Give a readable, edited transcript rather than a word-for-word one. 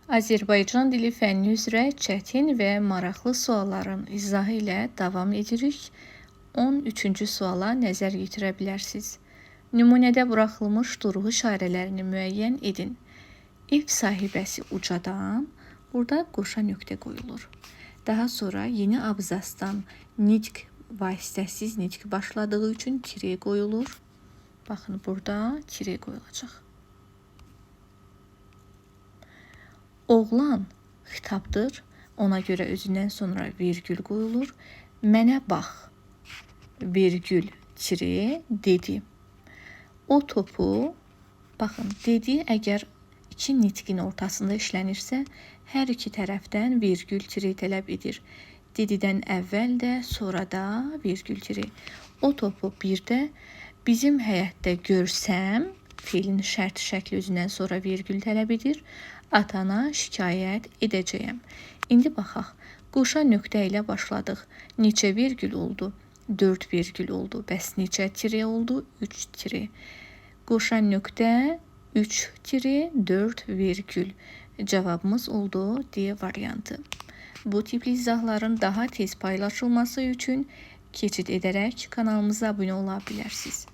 Azərbaycan dili fənni üzrə çətin və maraqlı sualların izahı ilə davam edirik. 13-cü suala nəzər yetirə bilərsiniz. Nümunədə buraxılmış durğu işarələrini müəyyən edin. Ev sahibəsi ucadan, burada qoşa nöqtə qoyulur. Daha sonra yeni abzasdan nitq vasitəsiz nitq başladığı üçün tire qoyulur. Baxın, burada tire qoyulacaq. Oğlan xitabdır, ona görə özündən sonra virgül qoyulur. Mənə bax, virgül, tire, dedi. O topu, baxın, dedi əgər iki nitqin ortasında işlənirsə, hər iki tərəfdən virgül, tire tələb edir. Dedidən əvvəl də, sonra da virgül, tire. O topu bir də bizim həyətdə görsəm, fiilin şərt şəkli özündən sonra virgül tələb edir. Atana şikayət edəcəyəm. İndi baxaq. Qoşa nöqtə ilə başladıq. Neçə virgül oldu? 4 virgül oldu. Bəs neçə tire oldu? 3 tire. Qoşa nöqtə 3 tire 4 virgül. Cavabımız oldu D variantı. Bu tipli izahların daha tez paylaşılması üçün keçid edərək kanalımıza abunə ola bilərsiniz.